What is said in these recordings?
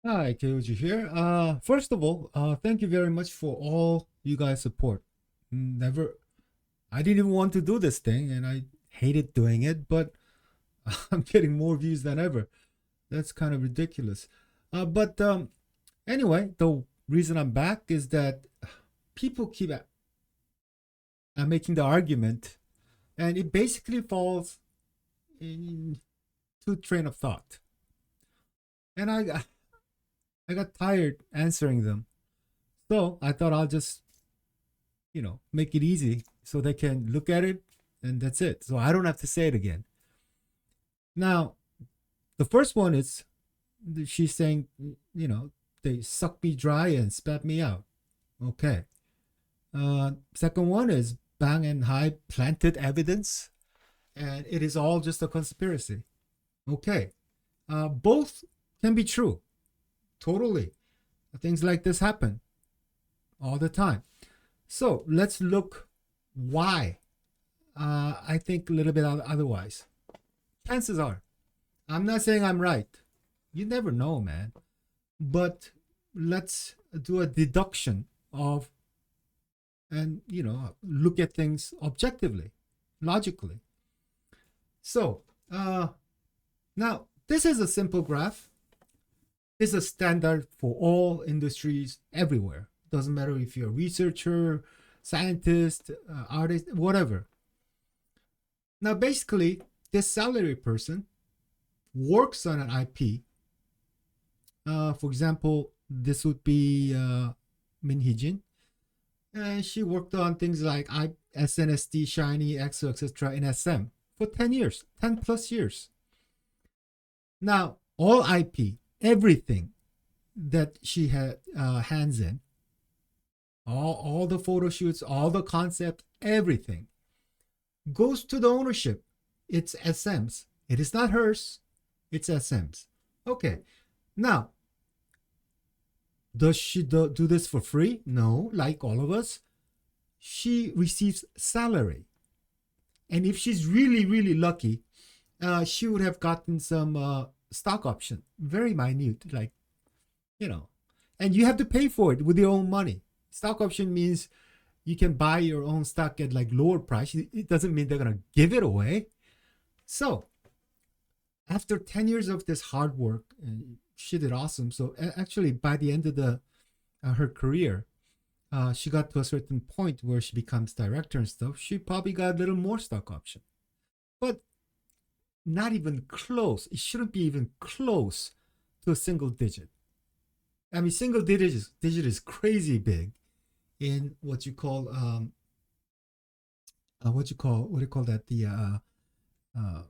Hi, KOG here. First of all, thank you very much for all you guys' support. Never, I didn't even want to do this thing, and I hated doing it, but I'm getting more views than ever. That's kind of ridiculous. But anyway, the reason I'm back is that people keep making the argument, and it basically falls into train of thought, and I got tired answering them. So I thought I'll just make it easy so they can look at it and that's it. So I don't have to say it again. Now, the first one is she's saying, they suck me dry and spat me out. Okay. Second one is Bang and Hibe planted evidence and it is all just a conspiracy. Okay. Both can be true. Totally. Things like this happen all the time. So let's look why I think a little bit otherwise. Chances are, I'm not saying I'm right. You never know, man. But let's do a deduction of and look at things objectively, logically. So now this is a simple graph. This is a standard for all industries everywhere. Doesn't matter if you're a researcher, scientist, artist, whatever. Now, basically, this salary person works on an IP. For example, this would be Min Hee-jin. And she worked on things like SNSD, Shiny, EXO, etc. in SM for 10 years, 10 plus years. Now, all IP, everything that she had hands in, all the photo shoots, all the concept, everything goes to the ownership. It's SM's. It is not hers. It's SM's. Okay. Now, does she do this for free? No, like all of us. She receives salary. And if she's really, really lucky, she would have gotten some stock option. Very minute, like, and you have to pay for it with your own money. Stock option means you can buy your own stock at like lower price. It doesn't mean they're gonna give it away. So after 10 years of this hard work, she did awesome. So actually, by the end of the her career, she got to a certain point where she becomes director and stuff. She probably got a little more stock option, but not even close. It shouldn't be even close to a single digit. I mean, single digit is crazy big in what do you call that, the uh,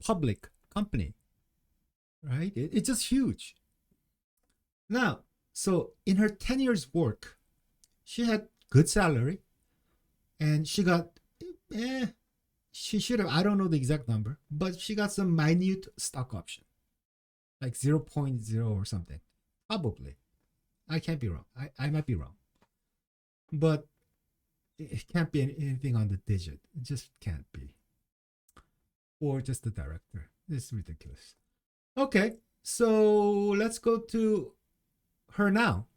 public company, right? It's just huge. Now, so in her 10 years work, she had good salary and she got eh, she should have, I don't know the exact number, but she got some minute stock option, like zero point 0.0 or something, probably. I can't be wrong. I might be wrong, but it can't be anything on the digit. It just can't be. Or just the director. It's ridiculous. Okay, so let's go to her now.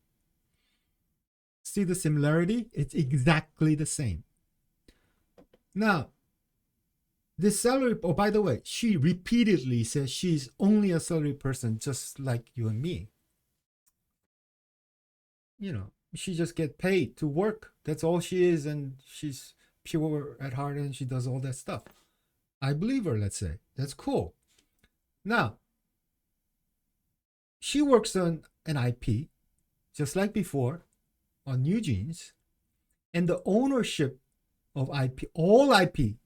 See the similarity? It's exactly the same. Now, this salary, oh, by the way, she repeatedly says she's only a salary person just like you and me. She just get paid to work. That's all she is, and she's pure at heart and she does all that stuff. I believe her, let's say. That's cool. Now, she works on an IP, just like before, on New Jeans, and the ownership of IP, all IP,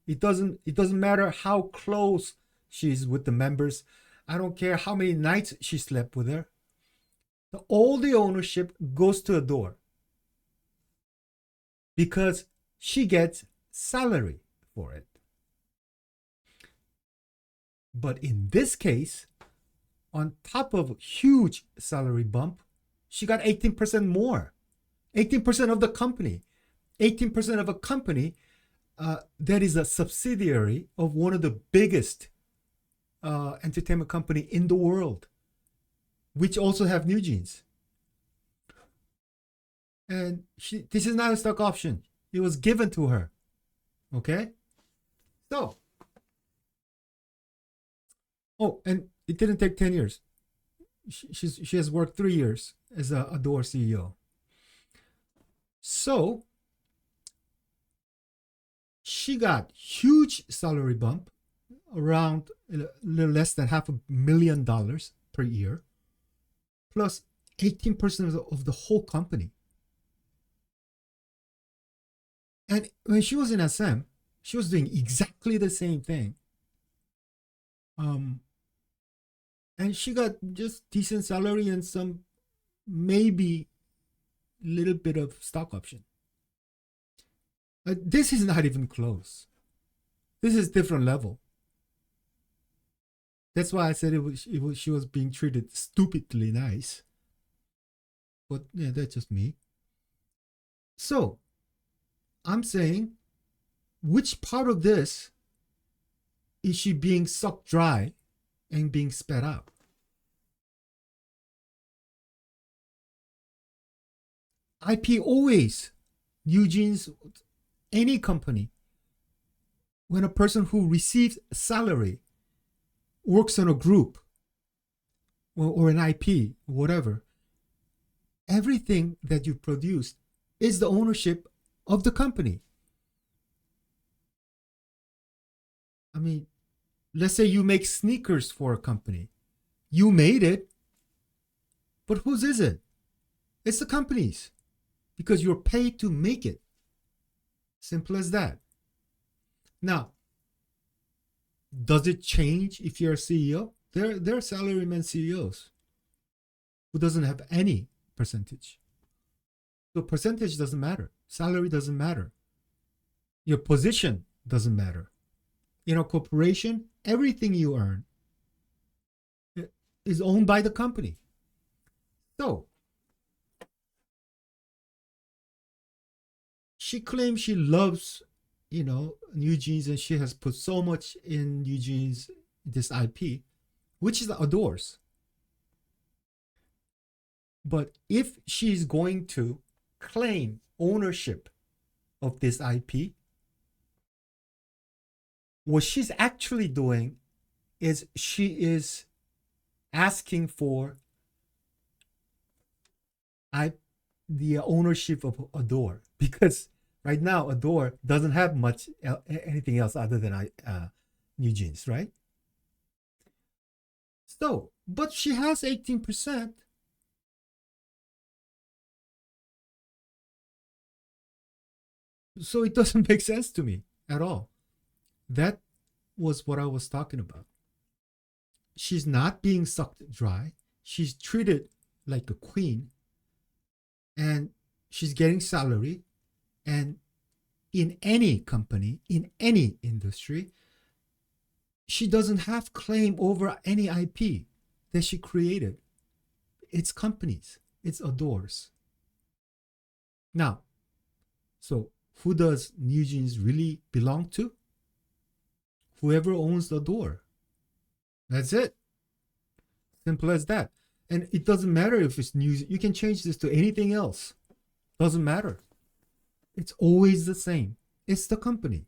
it doesn't matter how close she's with the members. I don't care how many nights she slept with her. All the ownership goes to Ador because she gets salary for it. But in this case, on top of a huge salary bump, she got 18% more. 18% of the company. 18% of a company that is a subsidiary of one of the biggest entertainment company in the world. which also have new jeans. And this is not a stock option. It was given to her. Okay? So, oh, and it didn't take 10 years. She has worked 3 years as a Ador CEO. So, she got huge salary bump, around a little less than $500,000 per year, plus 18% of the whole company. And when she was in SM, she was doing exactly the same thing. And she got just decent salary and some maybe little bit of stock option. This is not even close. This is different level. That's why I said she was being treated stupidly nice. But yeah, that's just me. So I'm saying, which part of this is she being sucked dry and being spat out? IP always, Eugene's, any company, when a person who receives salary works on a group or an IP, whatever, everything that you produced is the ownership of the company. I mean, let's say you make sneakers for a company. You made it, but whose is it? It's the company's, because you're paid to make it. Simple as that. Now, does it change if you're a CEO? There are salaryman CEOs who doesn't have any percentage. So percentage doesn't matter. Salary doesn't matter. Your position doesn't matter. In a corporation, everything you earn is owned by the company. So she claims she loves, New Jeans, and she has put so much in New Jeans, this IP, which is Ador's. But if she's going to claim ownership of this IP, what she's actually doing is she is asking for the ownership of Ador, because right now Ador doesn't have much anything else other than New Jeans, right? So, but she has 18%. So it doesn't make sense to me at all. That was what I was talking about. She's not being sucked dry. She's treated like a queen, and she's getting salary. And in any company, in any industry, she doesn't have claim over any IP that she created. It's companies. It's Ador's. Now, so who does New Jeans really belong to? Whoever owns the door. That's it. Simple as that. And it doesn't matter if it's new. You can change this to anything else. Doesn't matter. It's always the same. It's the company.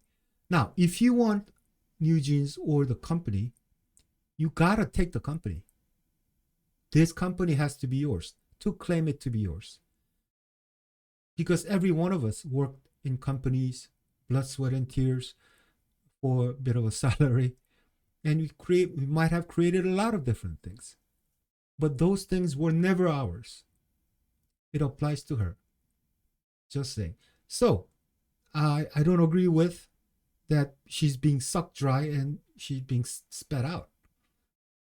Now, if you want New Jeans or the company, you gotta take the company. This company has to be yours to claim it to be yours. Because every one of us worked in companies, blood, sweat, and tears for a bit of a salary. And we might have created a lot of different things. But those things were never ours. It applies to her. Just saying. So, I don't agree with that she's being sucked dry and she's being spat out.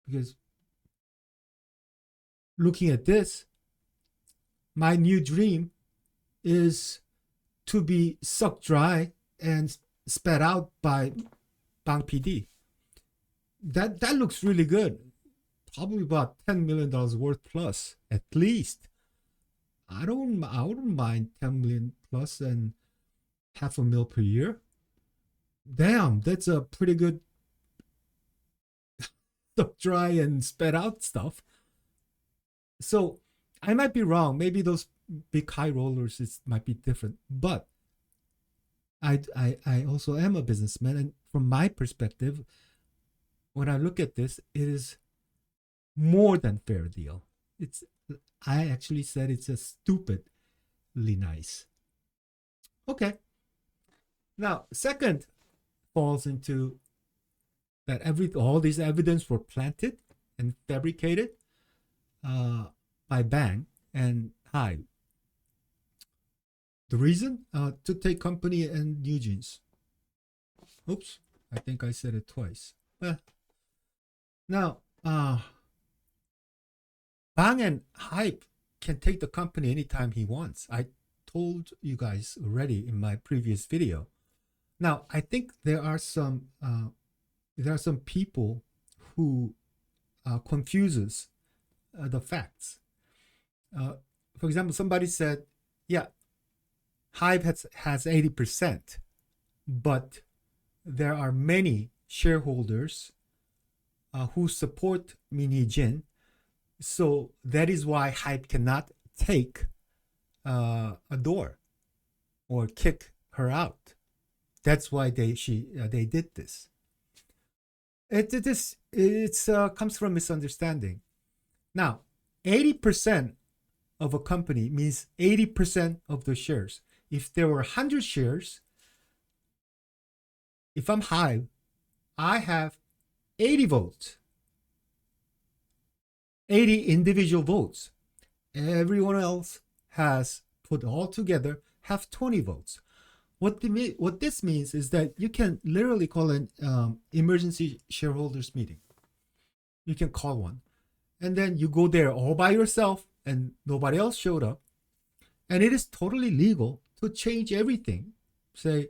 Because looking at this, my new dream is to be sucked dry and spat out by Bang PD. That looks really good. Probably about $10 million worth plus, at least. I wouldn't mind 10 million plus and $500,000 per year. Damn, that's a pretty good sucked dry and spat out stuff. So I might be wrong. Maybe those big high rollers might be different. But I also am a businessman, and from my perspective, when I look at this, it is more than fair deal. It's I actually said it's a stupidly nice. Okay. Now, second falls into that all these evidence were planted and fabricated uh, by Bang and Hive. The reason to take company and New Jeans. Oops, I think I said it twice. Now, Bang and Hype can take the company anytime he wants. I told you guys already in my previous video. Now, I think there are some people who confuses the facts. For example, somebody said, "Yeah, Hive has 80%, but there are many shareholders who support Mini Jin, so that is why Hype cannot take Ador or kick her out. That's why they did this." It comes from misunderstanding. Now, 80% of a company means 80% of the shares. If there were 100 shares, if I'm Hive, I have 80 votes, 80 individual votes. Everyone else has put all together have 20 votes. What this means is that you can literally call an emergency shareholders meeting. You can call one, and then you go there all by yourself, and nobody else showed up, and it is totally legal to change everything. Say,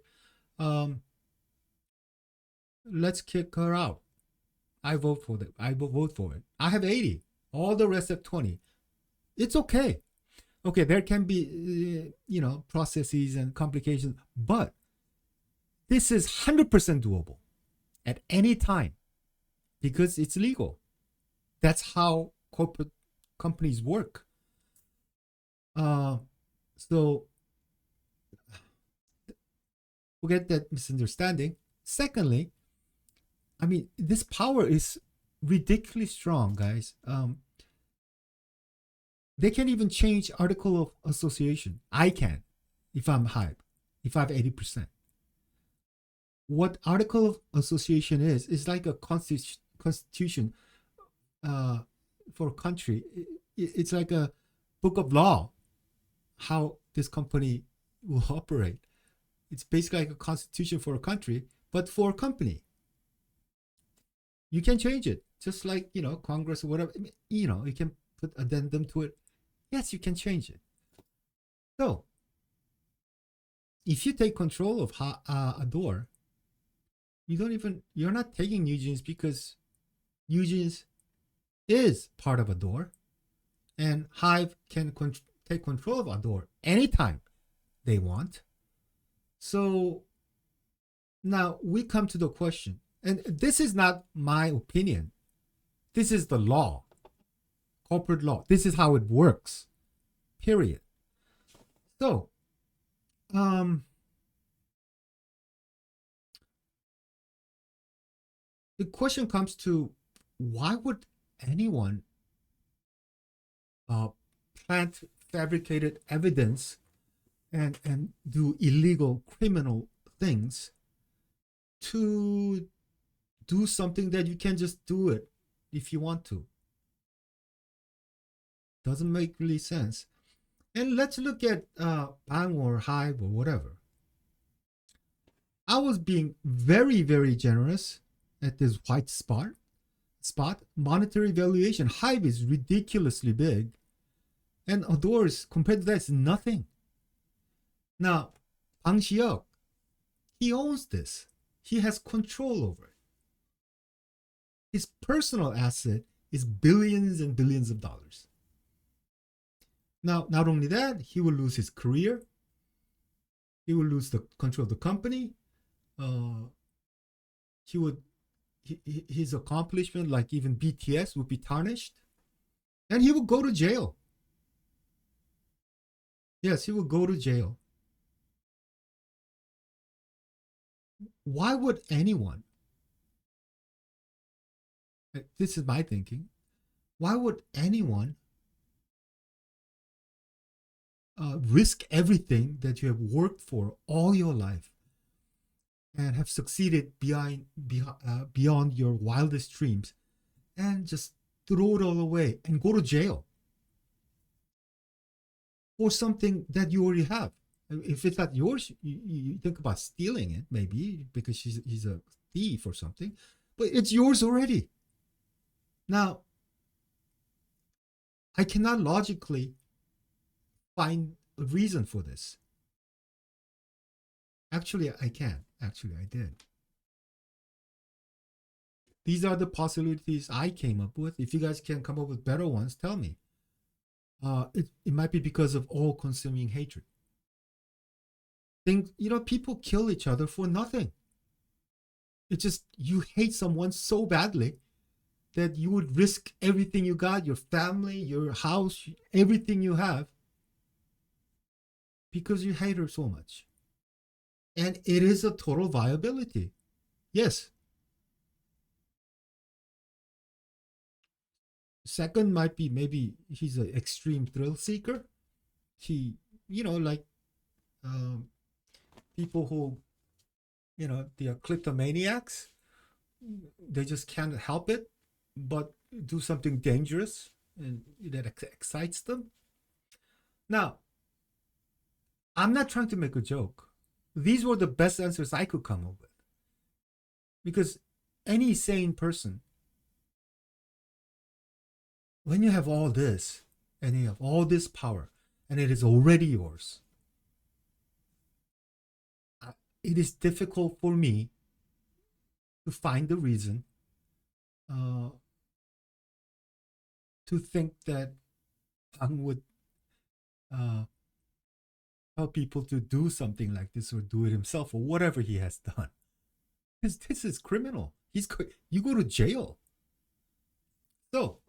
let's kick her out. I vote for it. I will vote for it. I have 80. All the rest have 20. It's okay. Okay, there can be processes and complications, but this is 100% doable at any time because it's legal. That's how corporate companies work. So forget that misunderstanding. Secondly, I mean, this power is ridiculously strong, guys. They can even change article of association. I can, if I'm Hype, if I have 80%. What article of association is like a constitution for a country. It's like a book of law, how this company will operate. It's basically like a constitution for a country, but for a company. You can change it, just like Congress or whatever. You can put addendum to it. Yes, you can change it. So, if you take control of Ador, you're not taking New Jeans because New Jeans is part of Ador, and Hive can take control of Ador anytime they want. So now we come to the question, and this is not my opinion. This is the law, corporate law. This is how it works. Period. So, the question comes to, why would anyone plant fabricated evidence and do illegal criminal things to do something that you can just do it if you want to? Doesn't make really sense. And let's look at Bang or Hive or whatever. I was being very, very generous at this white spot. Monetary valuation. Hive is ridiculously big, and Ador's compared to that is nothing. Now, Bang Xiok, he owns this. He has control over it. His personal asset is billions and billions of dollars. Now, not only that, he will lose his career. He will lose the control of the company. His accomplishment, like even BTS, would be tarnished. And he would go to jail. Yes, he would go to jail. Why would anyone, this is my thinking, why would anyone risk everything that you have worked for all your life and have succeeded beyond your wildest dreams and just throw it all away and go to jail for something that you already have? If it's not yours, you think about stealing it, maybe because he's a thief or something, but it's yours already. Now, I cannot logically find a reason for this. Actually, I can. Actually, I did. These are the possibilities I came up with. If you guys can come up with better ones, tell me. It might be because of all-consuming hatred. People kill each other for nothing. It's just you hate someone so badly that you would risk everything you got, your family, your house, everything you have, because you hate her so much. And it is a total viability. Yes. Second might be maybe he's an extreme thrill seeker. He, like um, people who, they are kleptomaniacs. They just can't help it, but do something dangerous and that excites them. Now, I'm not trying to make a joke. These were the best answers I could come up with. Because any sane person, when you have all this and you have all this power and it is already yours, it is difficult for me to find the reason to think that Ang would tell people to do something like this or do it himself or whatever he has done. This is criminal. You go to jail. So,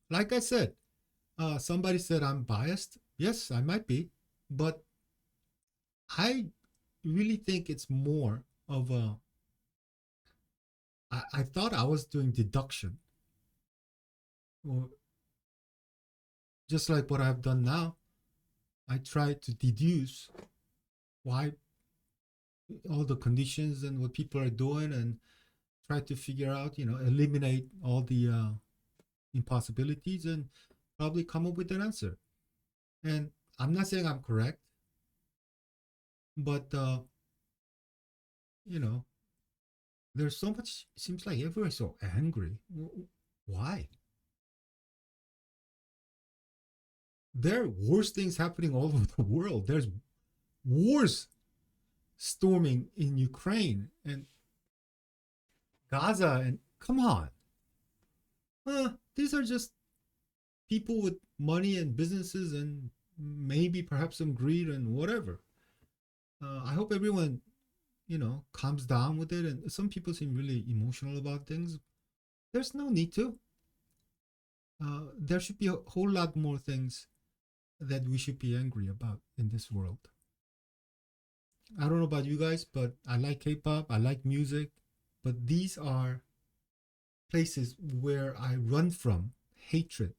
like I said, somebody said I'm biased. Yes, I might be, but I really think it's more of a. I thought I was doing deduction, or just like what I've done now. I try to deduce why all the conditions and what people are doing and try to figure out, eliminate all the impossibilities and probably come up with an answer. And I'm not saying I'm correct, but you know, there's so much. It seems like everyone's so angry. Why? There are worse things happening all over the world. There's wars storming in Ukraine and Gaza, and come on, these are just people with money and businesses and maybe perhaps some greed and whatever. I hope everyone, calms down with it. And some people seem really emotional about things. There's no need to. There should be a whole lot more things that we should be angry about in this world. I don't know about you guys, but I like K-pop, I like music, but these are places where I run from hatred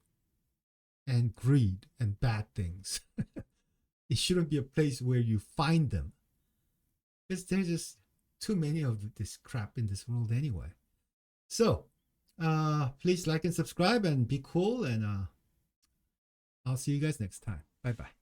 and greed and bad things. It shouldn't be a place where you find them. Because there's just too many of this crap in this world anyway. So, please like and subscribe and be cool, and I'll see you guys next time. Bye bye.